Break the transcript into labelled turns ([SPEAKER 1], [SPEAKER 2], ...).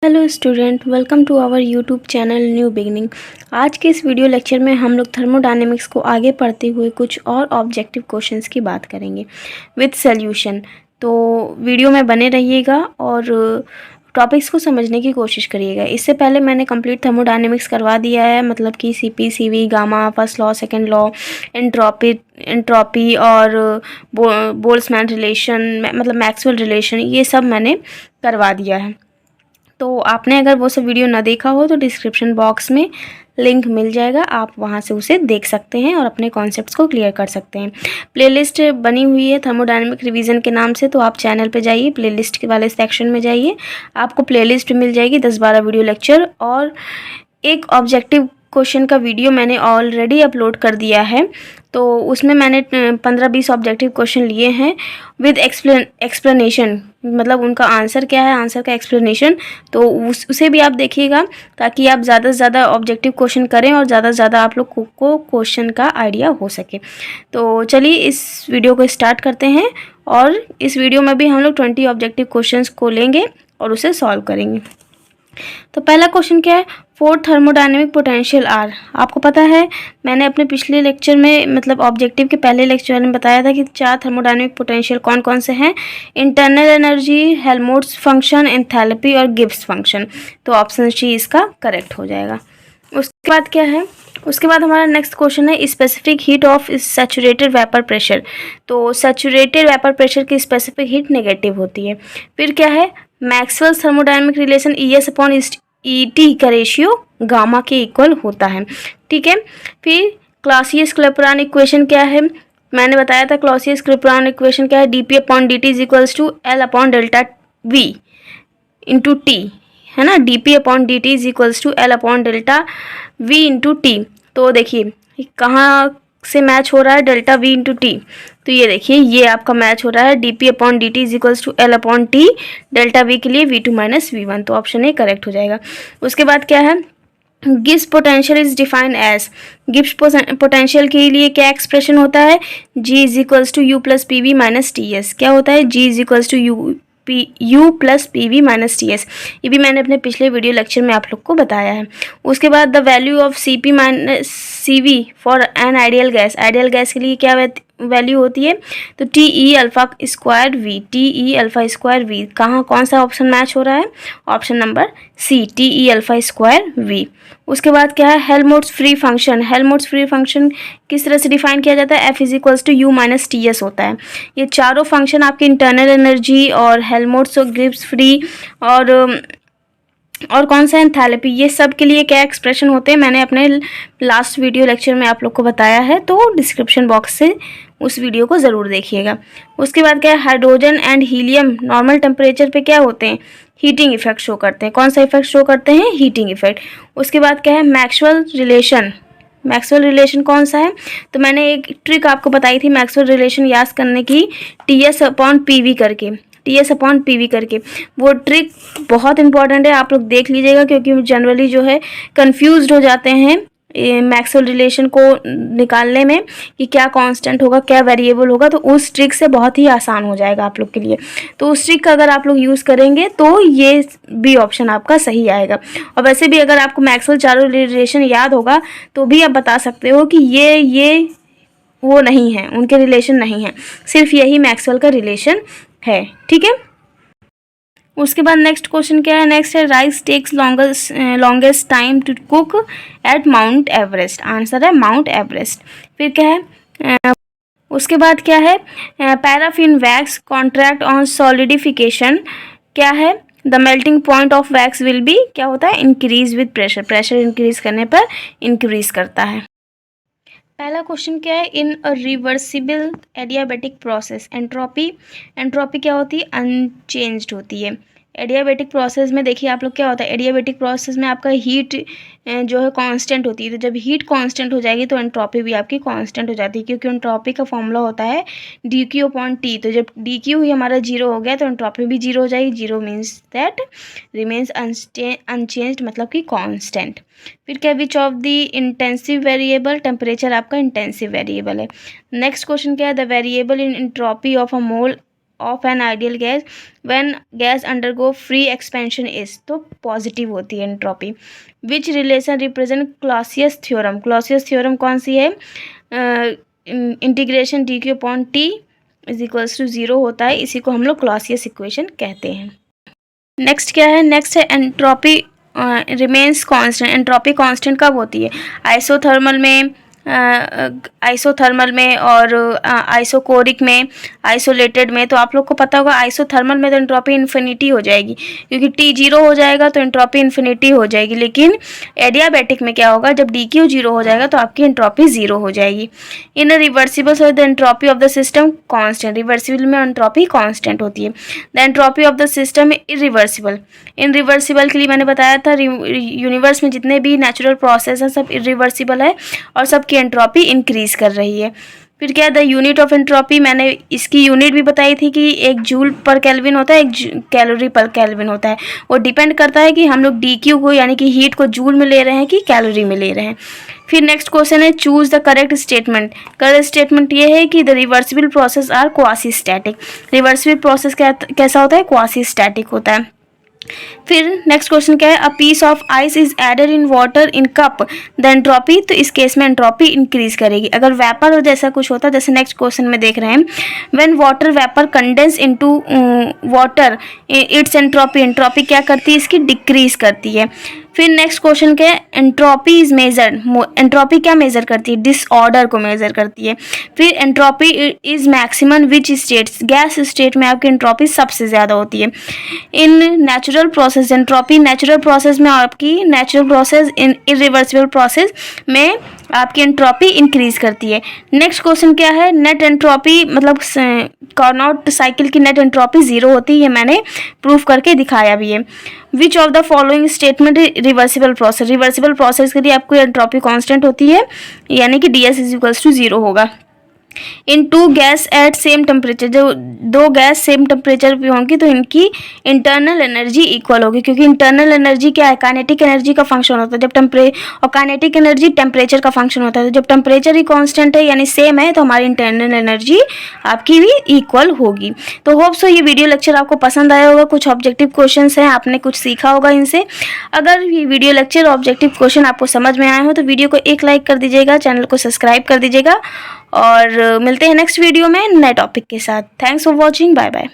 [SPEAKER 1] Hello student, welcome to our YouTube channel new beginning. आज के इस वीडियो लेक्चर में हम लोग थर्मोडायनेमिक्स को आगे पढ़ते हुए कुछ और ऑब्जेक्टिव क्वेश्चंस की बात करेंगे विद सॉल्यूशन। तो वीडियो में बने रहिएगा और टॉपिक्स को समझने की कोशिश करिएगा। इससे पहले मैंने कंप्लीट थर्मोडायनेमिक्स करवा दिया है, मतलब कि CP, CV, gamma, first law, second law, entropy और बोल्ट्जमैन रिलेशन, मतलब मैक्सवेल रिलेशन, ये सब मैंने करवा दिया है। तो आपने अगर वो सब वीडियो ना देखा हो तो डिस्क्रिप्शन बॉक्स में लिंक मिल जाएगा, आप वहाँ से उसे देख सकते हैं और अपने कॉन्सेप्ट्स को क्लियर कर सकते हैं। प्लेलिस्ट बनी हुई है थर्मोडायनेमिक रिवीजन के नाम से, तो आप चैनल पे जाइए, प्लेलिस्ट के वाले सेक्शन में जाइए, आपको प्लेलिस्ट मिल जाएगी 10-12 वीडियो लेक्चर और एक ऑब्जेक्टिव क्वेश्चन का वीडियो मैंने ऑलरेडी अपलोड कर दिया है। तो उसमें मैंने 15-20 ऑब्जेक्टिव क्वेश्चन लिए हैं विद एक्सप्लेनेशन, मतलब उनका आंसर क्या है, आंसर का एक्सप्लेनेशन। तो उसे भी आप देखिएगा ताकि आप ज़्यादा से ज़्यादा ऑब्जेक्टिव क्वेश्चन करें और ज़्यादा से ज़्यादा आप लोग को क्वेश्चन का आइडिया हो सके। तो चलिए इस वीडियो को स्टार्ट करते हैं और इस वीडियो में भी हम लोग 20 ऑब्जेक्टिव क्वेश्चंस को लेंगे और उसे सॉल्व करेंगे। तो पहला क्वेश्चन क्या है, 4 थर्मोडायनेमिक पोटेंशियल आर। आपको पता है मैंने अपने पिछले लेक्चर में, मतलब ऑब्जेक्टिव के पहले लेक्चर में बताया था कि 4 थर्मोडायनेमिक पोटेंशियल कौन कौन से हैं, internal energy, Helmholtz function, enthalpy और गिब्स फंक्शन। तो ऑप्शन सी इसका करेक्ट हो जाएगा। उसके बाद क्या है, उसके बाद हमारा नेक्स्ट क्वेश्चन है specific heat of saturated vapour pressure. तो सैचुरेटेड वेपर प्रेशर की स्पेसिफिक हीट नेगेटिव होती है। फिर क्या है, Maxwell thermodynamic relation ES upon ET का रेशियो गामा के इक्वल होता है। ठीक है। फिर क्लॉसियस क्लैपेरॉन इक्वेशन क्या है, मैंने बताया था क्लॉसियस क्लैपेरॉन इक्वेशन क्या है, dP upon dt is equals to L upon delta V into T, है ना। dP upon dt is equals to L upon delta V into T. तो देखिए कहाँ से मैच हो रहा है, डेल्टा V इंटू टी। तो ये देखिए ये आपका मैच हो रहा है, dP upon dt is equals to L upon T, delta V के लिए V2 माइनस V1। तो ऑप्शन ए करेक्ट हो जाएगा। उसके बाद क्या है, Gibbs potential is defined as, Gibbs potential के लिए क्या एक्सप्रेशन होता है, G is equals to U plus P V minus T S. क्या होता है, G is equals to U plus P V minus T S. ये भी मैंने अपने पिछले वीडियो लेक्चर में आप लोग को बताया है। उसके बाद the value of CP minus CV for an ideal gas, ideal gas के लिए क्या वैल्यू होती है, तो TE alpha square V, TE alpha square V। कहाँ कौन सा ऑप्शन मैच हो रहा है, option number C, TE alpha square V। उसके बाद क्या है, Helmholtz free function. Helmholtz free function किस तरह से डिफाइन किया जाता है, F is equals to U minus T S होता है। ये चारों फंक्शन आपके इंटरनल एनर्जी और हेल्महोल्ट्ज और गिब्स फ्री और कौन सा एंथैल्पी, ये सब के लिए क्या एक्सप्रेशन होते हैं, मैंने अपने लास्ट वीडियो लेक्चर में आप लोग को बताया है। तो डिस्क्रिप्शन बॉक्स से उस वीडियो को ज़रूर देखिएगा। उसके बाद क्या है, hydrogen and helium normal temperature पे क्या होते हैं, हीटिंग इफेक्ट शो करते हैं। कौन सा इफेक्ट शो करते हैं, हीटिंग इफेक्ट। उसके बाद क्या है, मैक्सवेल रिलेशन। मैक्सवेल रिलेशन कौन सा है, तो मैंने एक ट्रिक आपको बताई थी मैक्सवेल रिलेशन याद करने की, TS अपॉन PV करके, TS अपॉन PV करके। वो ट्रिक बहुत इंपॉर्टेंट है, आप लोग देख लीजिएगा, क्योंकि जनरली जो है कंफ्यूज्ड हो जाते हैं मैक्सवेल रिलेशन को निकालने में कि क्या कांस्टेंट होगा, क्या वेरिएबल होगा। तो उस ट्रिक से बहुत ही आसान हो जाएगा आप लोग के लिए। तो उस ट्रिक का अगर आप लोग यूज़ करेंगे तो ये बी ऑप्शन आपका सही आएगा। और वैसे भी अगर आपको मैक्सवेल चारों रिलेशन याद होगा तो भी आप बता सकते हो कि ये वो नहीं है, उनके रिलेशन नहीं है, सिर्फ यही मैक्सवेल का रिलेशन है। ठीक है। उसके बाद नेक्स्ट क्वेश्चन क्या है, नेक्स्ट है rice takes longest time to cook at Mount Everest. Answer है माउंट एवरेस्ट। फिर क्या है, उसके बाद क्या है, paraffin wax contracts on solidification. क्या है, the melting point of wax will be, क्या होता है, increase with pressure, pressure increase करने पर इंक्रीज करता है। पहला क्वेश्चन क्या है, in a reversible adiabatic process entropy, entropy क्या होती है, अनचेंज्ड होती है। एडियाबेटिक प्रोसेस में देखिए आप लोग क्या होता है, एडियाबेटिक प्रोसेस में आपका हीट जो है कांस्टेंट होती है। तो जब हीट कांस्टेंट हो जाएगी तो एंट्रोपी भी आपकी कांस्टेंट हो जाती है, क्योंकि एंट्रोपी का फॉर्मूला होता है dQ अपॉन टी। तो जब dQ ही हमारा जीरो हो गया तो एंट्रोपी भी जीरो हो जाएगी। Zero means that remains unchanged, मतलब कि कांस्टेंट। फिर क्या, which of the intensive variable, temperature आपका इंटेंसिव वेरिएबल है। नेक्स्ट क्वेश्चन क्या है, the variable in entropy of a mole of an ideal gas when gas undergo free expansion is, तो positive होती है entropy. Which relation represent Clausius theorem, Clausius theorem कौन सी है, integration D Q upon T is equals to 0 होता है, इसी को हम लोग क्लॉसियस इक्वेशन कहते हैं। नेक्स्ट क्या है, नेक्स्ट है entropy remains constant. Entropy constant कब होती है, आइसोथर्मल में, आइसोथर्मल में और आइसोकोरिक में, आइसोलेटेड में। तो आप लोग को पता होगा आइसोथर्मल में तो एंट्रोपी इन्फिनिटी हो जाएगी, क्योंकि टी 0 हो जाएगा तो एंट्रोपी इन्फिनिटी हो जाएगी। लेकिन एडियाबैटिक में क्या होगा, जब डी क्यू 0 हो जाएगा तो आपकी एंट्रोपी 0 हो जाएगी। In reversible so the entropy of the system constant, reversible में एंट्रोपी कांस्टेंट होती है। The entropy of the system irreversible, irreversible के लिए मैंने बताया था यूनिवर्स में जितने भी नेचुरल प्रोसेस हैं सब इरिवर्सिबल है और सबकी एंट्रोपी इंक्रीज कर रही है। फिर क्या, द यूनिट ऑफ एंट्रोपी, मैंने इसकी यूनिट भी बताई थी कि 1 जूल पर केल्विन होता है, 1 कैलोरी पर केल्विन होता है। वो डिपेंड करता है कि हम लोग डी क्यू को यानी कि हीट को जूल में ले रहे हैं कि कैलोरी में ले रहे हैं। फिर नेक्स्ट क्वेश्चन है, choose the correct statement. Correct statement ये है कि the reversible process are quasi static. Reversible process कैसा होता है, क्वासी स्टैटिक होता है। फिर नेक्स्ट क्वेश्चन क्या है, a piece of ice is added in water in cup the entropy, तो इस केस में एंट्रोपी इंक्रीज करेगी। अगर वेपर जैसा कुछ होता है, जैसे नेक्स्ट क्वेश्चन में देख रहे हैं, when water vapour condense into water it's entropy, entropy क्या करती है, इसकी डिक्रीज करती है। फिर नेक्स्ट क्वेश्चन क्या है, एंट्रोपी इज मेजर्ड, एंट्रोपी क्या मेजर करती है, डिसऑर्डर को मेजर करती है। फिर entropy is maximum which states, gas state में आपकी एंट्रोपी सबसे ज़्यादा होती है। In natural process, entropy natural process में आपकी, natural process in irreversible process में आपकी एंट्रोपी इंक्रीज करती है। नेक्स्ट क्वेश्चन क्या है, नेट एंट्रोपी मतलब कार्नोट साइकिल की नेट एंट्रोपी 0 होती है, मैंने प्रूफ करके दिखाया भी है। विच of the following statement reversible process, reversible process के लिए आपको एंट्रोपी कांस्टेंट होती है, यानी कि ds इज इक्वल्स टू 0 होगा। In two gas at same temperature, जो 2 गैस सेम टेम्परेचर पे होंगी तो इनकी इंटरनल एनर्जी इक्वल होगी, क्योंकि इंटरनल एनर्जी क्या है, काइनेटिक एनर्जी का फंक्शन होता है। जब और काइनेटिक एनर्जी टेम्परेचर का फंक्शन होता है, तो जब टेम्परेचर ही कांस्टेंट है यानी सेम है तो हमारी इंटरनल एनर्जी आपकी भी इक्वल होगी। तो होप सो ये वीडियो लेक्चर आपको पसंद आया होगा, कुछ ऑब्जेक्टिव क्वेश्चन हैं, आपने कुछ सीखा होगा इनसे। अगर ये वीडियो लेक्चर ऑब्जेक्टिव क्वेश्चन आपको समझ में आए हो तो वीडियो को एक लाइक कर दीजिएगा, चैनल को सब्सक्राइब कर दीजिएगा और मिलते हैं नेक्स्ट वीडियो में नए टॉपिक के साथ। Thanks for watching, bye bye.